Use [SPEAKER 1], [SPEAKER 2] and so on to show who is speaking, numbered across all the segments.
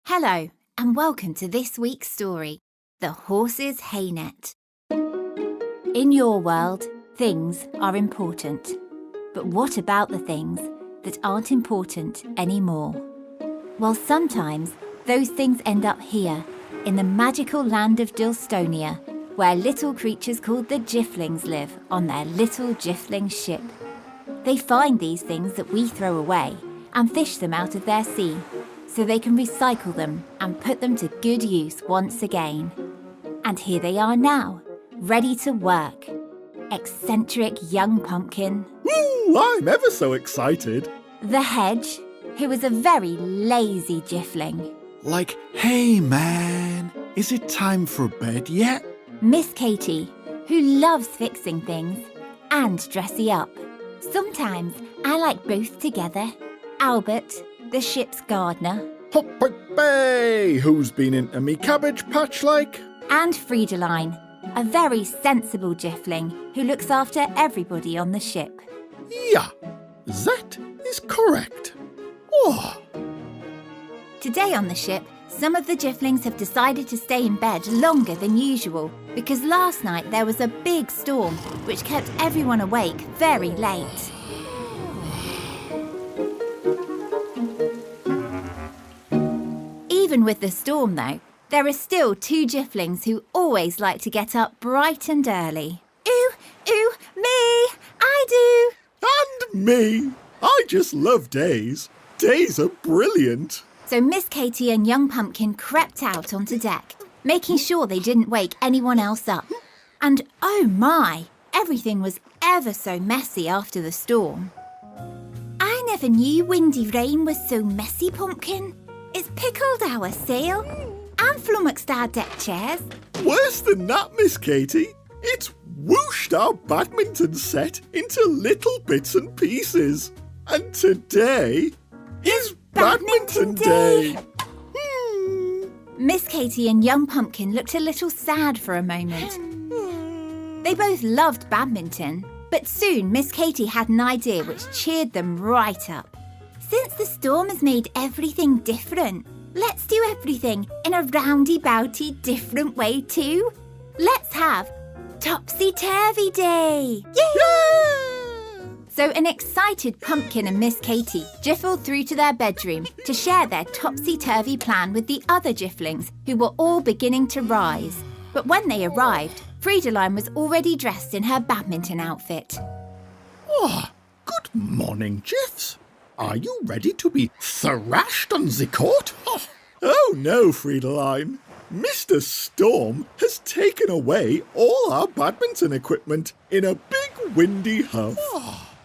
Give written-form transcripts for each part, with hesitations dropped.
[SPEAKER 1] Hello, and welcome to this week's story, The Horse's Hay Net. In your world, things are important. But what about the things that aren't important anymore? Well, sometimes those things end up here, in the magical land of Dilstonia, where little creatures called the Jifflings live on their little Jiffling ship. They find these things that we throw away and fish them out of their sea, so they can recycle them and put them to good use once again. And here they are now, ready to work. Eccentric young pumpkin.
[SPEAKER 2] Woo! I'm ever so excited.
[SPEAKER 1] The hedge, who is a very lazy Jiffling.
[SPEAKER 2] Like, hey man, is it time for bed yet?
[SPEAKER 1] Miss Katie, who loves fixing things and dressing up. Sometimes I like both together. Albert, the ship's gardener.
[SPEAKER 2] Hop-bay! Who's been into me cabbage patch like?
[SPEAKER 1] And Freidaline, a very sensible Jiffling who looks after everybody on the ship.
[SPEAKER 2] Yeah, that is correct. Oh.
[SPEAKER 1] Today on the ship, some of the Jifflings have decided to stay in bed longer than usual because last night there was a big storm which kept everyone awake very late. Even with the storm though, there are still two Jifflings who always like to get up bright and early. Ooh, me, I do.
[SPEAKER 2] And me. I just love days. Days are brilliant.
[SPEAKER 1] So Miss Katie and young pumpkin crept out onto deck, making sure they didn't wake anyone else up. And oh my, everything was ever so messy after the storm. I never knew windy rain was so messy, Pumpkin. It's pickled our sail and flummoxed our deck chairs.
[SPEAKER 2] Worse than that, Miss Katie. It's whooshed our badminton set into little bits and pieces. And today is Badminton Day.
[SPEAKER 1] Miss Katie and young pumpkin looked a little sad for a moment. They both loved badminton, but soon Miss Katie had an idea which cheered them right up. Since the storm has made everything different, let's do everything in a roundy-bouty different way too. Let's have Topsy-Turvy Day! Yay! So an excited Pumpkin and Miss Katie jiffled through to their bedroom to share their topsy-turvy plan with the other Jifflings who were all beginning to rise. But when they arrived, Freidaline was already dressed in her badminton outfit.
[SPEAKER 2] Oh, good morning, Jiffs. Are you ready to be thrashed on the court? Oh no, Freidaline. Mr. Storm has taken away all our badminton equipment in a big windy huff.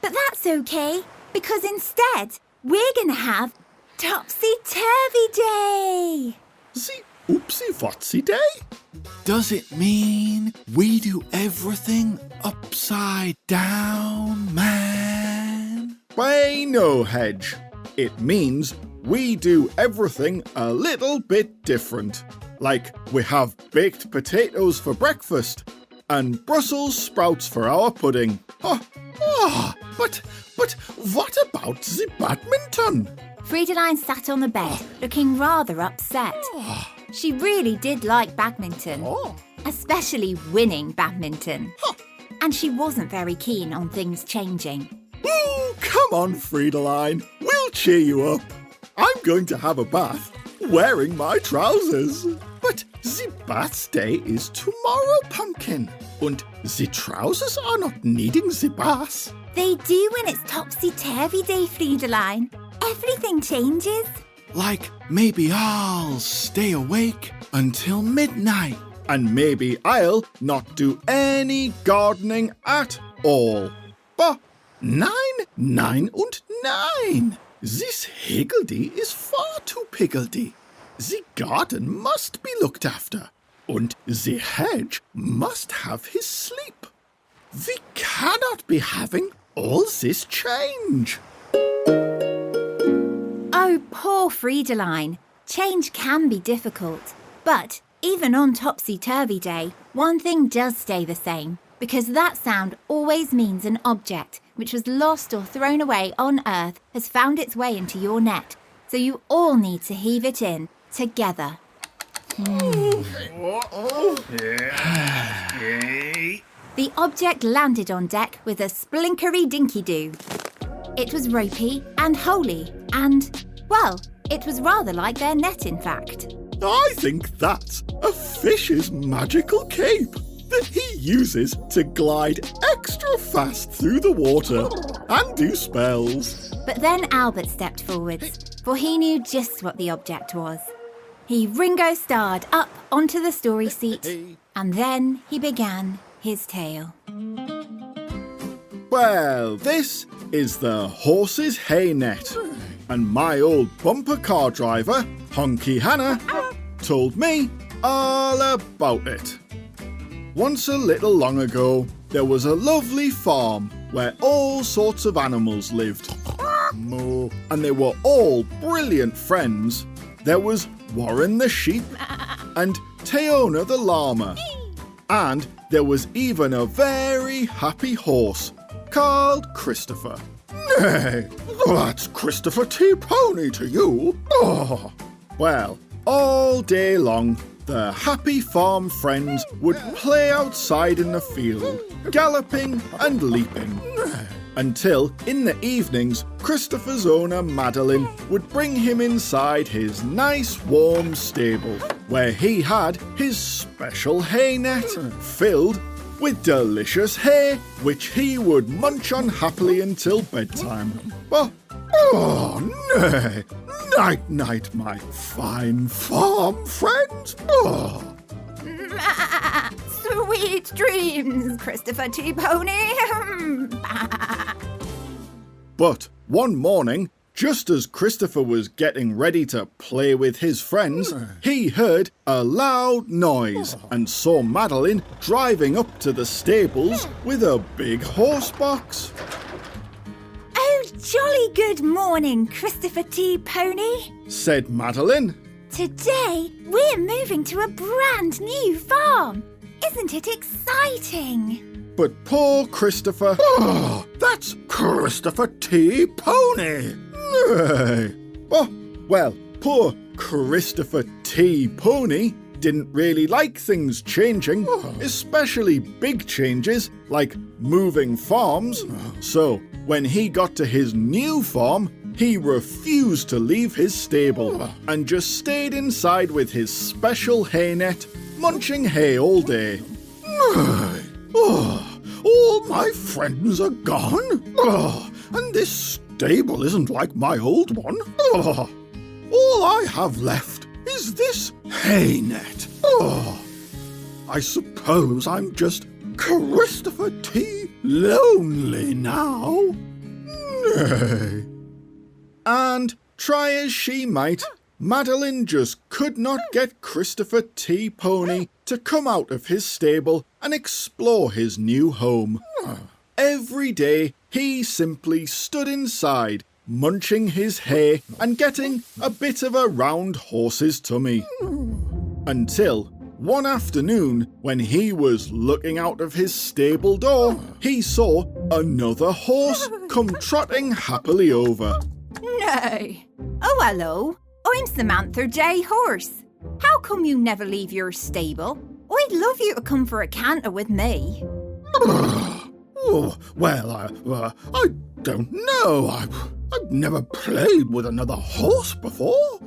[SPEAKER 1] But that's okay, because instead, we're going to have Topsy-Turvy Day!
[SPEAKER 2] The oopsie-fotsy day? Does it mean we do everything upside down, man? Why, no, Hedge. It means we do everything a little bit different. Like we have baked potatoes for breakfast and Brussels sprouts for our pudding. But what about the badminton?
[SPEAKER 1] Freidaline sat on the bed, looking rather upset. She really did like badminton, especially winning badminton. And she wasn't very keen on things changing.
[SPEAKER 2] Come on, Freidaline. We'll cheer you up. I'm going to have a bath wearing my trousers. But the bath day is tomorrow, Pumpkin. And the trousers are not needing the bath.
[SPEAKER 1] They do when it's Topsy-Turvy Day, Freidaline. Everything changes.
[SPEAKER 2] Like maybe I'll stay awake until midnight. And maybe I'll not do any gardening at all. But 9, 9 and 9. This higgledy is far too piggledy. The garden must be looked after. And the hedge must have his sleep. We cannot be having all this change.
[SPEAKER 1] Oh, poor Freidaline. Change can be difficult. But even on Topsy-Turvy Day, one thing does stay the same, because that sound always means an object which was lost or thrown away on Earth has found its way into your net. So you all need to heave it in together. The object landed on deck with a splinkery-dinky-doo. It was ropey and holey and, well, it was rather like their net, in fact.
[SPEAKER 2] I think that's a fish's magical cape that he uses to glide extra fast through the water and do spells.
[SPEAKER 1] But then Albert stepped forwards, for he knew just what the object was. He Ringo-starred up onto the story seat, and then he began his tale.
[SPEAKER 2] Well, this is the horse's hay net, and my old bumper car driver, Honky Hannah, told me all about it. Once a little long ago, there was a lovely farm where all sorts of animals lived. And they were all brilliant friends. There was Warren the sheep and Teona the llama. And there was even a very happy horse called Christopher. Nay, that's Christopher T. Pony to you. Oh. Well, all day long, the happy farm friends would play outside in the field, galloping and leaping. Until, in the evenings, Christopher's owner, Madeline, would bring him inside his nice warm stable, where he had his special hay net, filled with delicious hay, which he would munch on happily until bedtime. Nay! Night-night, my fine farm friends.
[SPEAKER 1] Sweet dreams, Christopher T. Pony.
[SPEAKER 2] But one morning, just as Christopher was getting ready to play with his friends, he heard a loud noise and saw Madeline driving up to the stables with a big horse box.
[SPEAKER 1] Oh, jolly good morning, Christopher T. Pony,
[SPEAKER 2] said Madeline.
[SPEAKER 1] Today, we're moving to a brand new farm. Isn't it exciting?
[SPEAKER 2] But poor Christopher... that's Christopher T. Pony! Nay. Well, poor Christopher T. Pony didn't really like things changing, especially big changes like moving farms. So, when he got to his new farm, he refused to leave his stable and just stayed inside with his special hay net, munching hay all day. All my friends are gone, and this stable isn't like my old one. All I have left is this hay net. I suppose I'm just Christopher T. Lonely now. Nay. And try as she might, Madeline just could not get Christopher T. Pony to come out of his stable and explore his new home. Every day, he simply stood inside, munching his hay and getting a bit of a round horse's tummy. Until one afternoon, when he was looking out of his stable door, he saw another horse come trotting happily over.
[SPEAKER 1] No. Oh, hello. I'm Samantha J. Horse. How come you never leave your stable? I'd love you to come for a canter with me.
[SPEAKER 2] I don't know. I've never played with another horse before.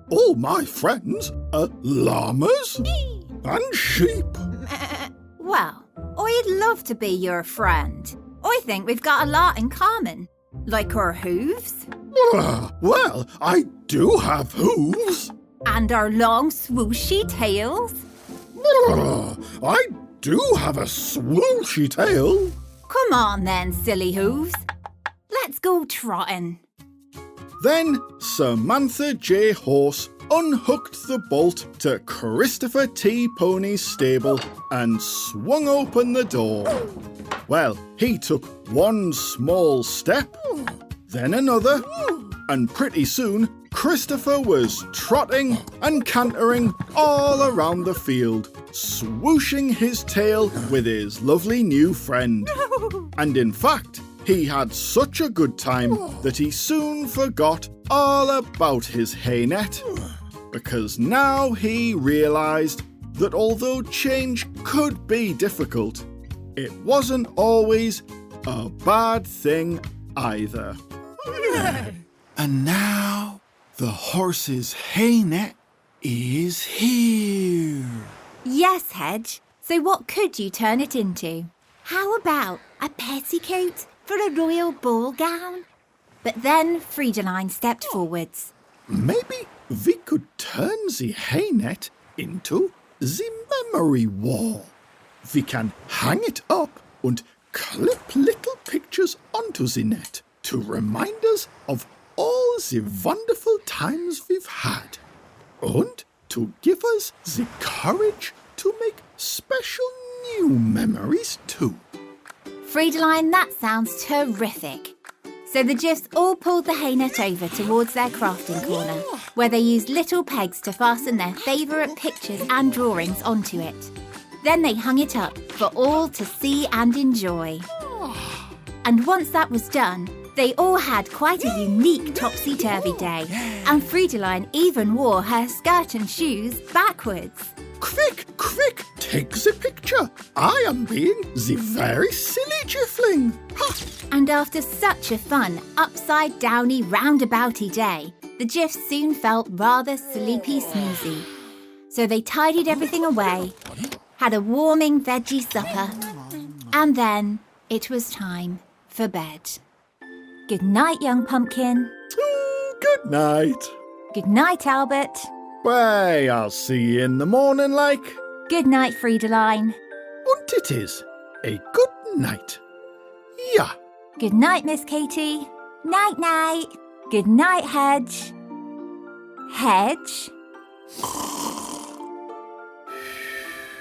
[SPEAKER 2] All my friends are llamas and sheep.
[SPEAKER 1] Well, I'd love to be your friend. I think we've got a lot in common. Like our hooves.
[SPEAKER 2] Well, I do have hooves.
[SPEAKER 1] And our long swooshy tails.
[SPEAKER 2] I do have a swooshy tail.
[SPEAKER 1] Come on then, silly hooves. Let's go trotting.
[SPEAKER 2] Then Samantha J. Horse unhooked the bolt to Christopher T. Pony's stable and swung open the door. Well, he took one small step, then another, and pretty soon Christopher was trotting and cantering all around the field, swooshing his tail with his lovely new friend. And in fact, he had such a good time that he soon forgot all about his hay net. because now he realised that although change could be difficult, it wasn't always a bad thing either. And now the horse's hay net is here.
[SPEAKER 1] Yes, Hedge. So what could you turn it into? How about a petticoat for a royal ball gown? But then Freidaline stepped forwards.
[SPEAKER 2] Maybe we could turn the hay net into the memory wall. We can hang it up and clip little pictures onto the net to remind us of all the wonderful times we've had, and to give us the courage to make special new memories too.
[SPEAKER 1] Freidaline, that sounds terrific. So the Jiffs all pulled the hay net over towards their crafting corner, where they used little pegs to fasten their favourite pictures and drawings onto it. Then they hung it up for all to see and enjoy. And once that was done, they all had quite a unique topsy-turvy day, and Freidaline even wore her skirt and shoes backwards.
[SPEAKER 2] Quick, quick, take the picture. I am being the very silly Jiffling. Ha!
[SPEAKER 1] And after such a fun, upside-downy, roundabouty day, the Jiffs soon felt rather sleepy snoozy. So they tidied everything away, had a warming veggie supper, and then it was time for bed. Good night, young pumpkin.
[SPEAKER 2] Good night.
[SPEAKER 1] Good night, Albert.
[SPEAKER 2] Why, I'll see you in the morning, like.
[SPEAKER 1] Good night, Freidaline.
[SPEAKER 2] And it is a good night. Yeah.
[SPEAKER 1] Good night, Miss Katie. Night-night. Good night, Hedge. Hedge?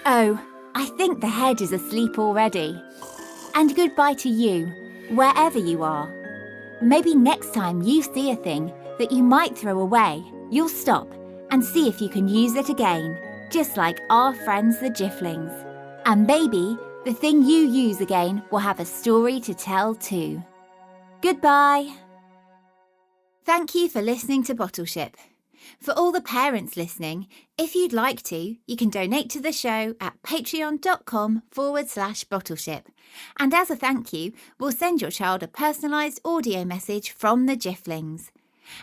[SPEAKER 1] Oh, I think the hedge is asleep already. And goodbye to you, wherever you are. Maybe next time you see a thing that you might throw away, you'll stop and see if you can use it again, just like our friends the Jifflings. And maybe the thing you use again will have a story to tell too. Goodbye. Thank you for listening to Bottleship. For all the parents listening, if you'd like to, you can donate to the show at patreon.com/Bottleship. And as a thank you, we'll send your child a personalised audio message from the Jifflings.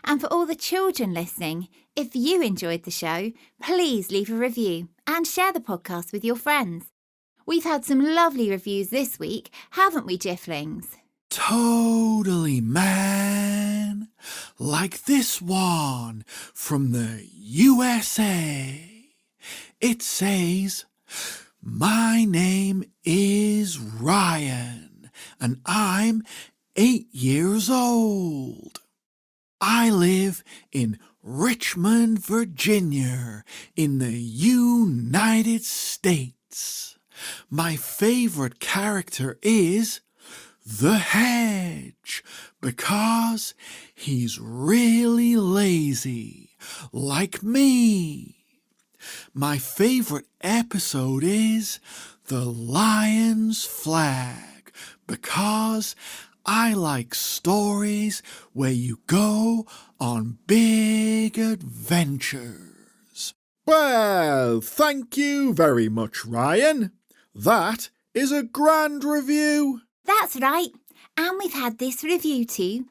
[SPEAKER 1] And for all the children listening, if you enjoyed the show, please leave a review and share the podcast with your friends. We've had some lovely reviews this week, haven't we, Jifflings?
[SPEAKER 2] Totally, man. Like this one from the USA. It says, "My name is Ryan, and I'm 8 years old. I live in Richmond, Virginia, in the United States. My favorite character is the hedge, because he's really lazy, like me. My favorite episode is the lion's flag, because I like stories where you go on big adventures." Well, thank you very much, Ryan. That is a grand review.
[SPEAKER 1] That's right. And we've had this review too.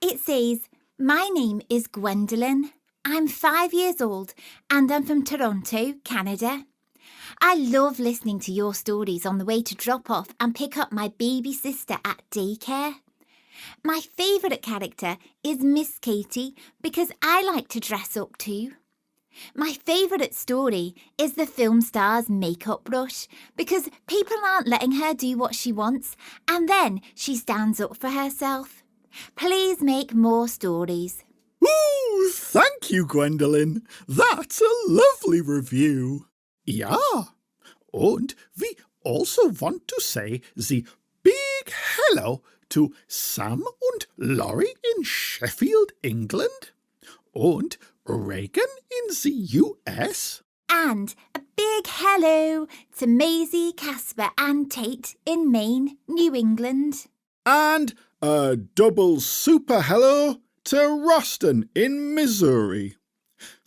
[SPEAKER 1] It says, "My name is Gwendolyn. I'm 5 years old and I'm from Toronto, Canada. I love listening to your stories on the way to drop off and pick up my baby sister at daycare. My favourite character is Miss Katie because I like to dress up too. My favourite story is the film star's makeup rush because people aren't letting her do what she wants and then she stands up for herself. Please make more stories."
[SPEAKER 2] Ooh, thank you, Gwendolyn. That's a lovely review. Yeah, and we also want to say the big hello to Sam and Laurie in Sheffield, England, and Reagan in the US.
[SPEAKER 1] And a big hello to Maisie, Casper and Tate in Maine, New England.
[SPEAKER 2] And a double super hello to Roston in Missouri.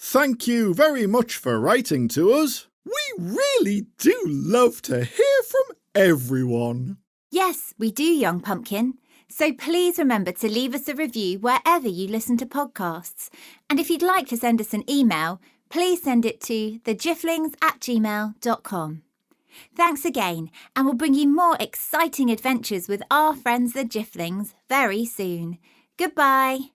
[SPEAKER 2] Thank you very much for writing to us. We really do love to hear from everyone.
[SPEAKER 1] Yes, we do, young pumpkin. So please remember to leave us a review wherever you listen to podcasts. And if you'd like to send us an email, please send it to thejifflings@gmail.com. Thanks again, and we'll bring you more exciting adventures with our friends the Jifflings very soon. Goodbye.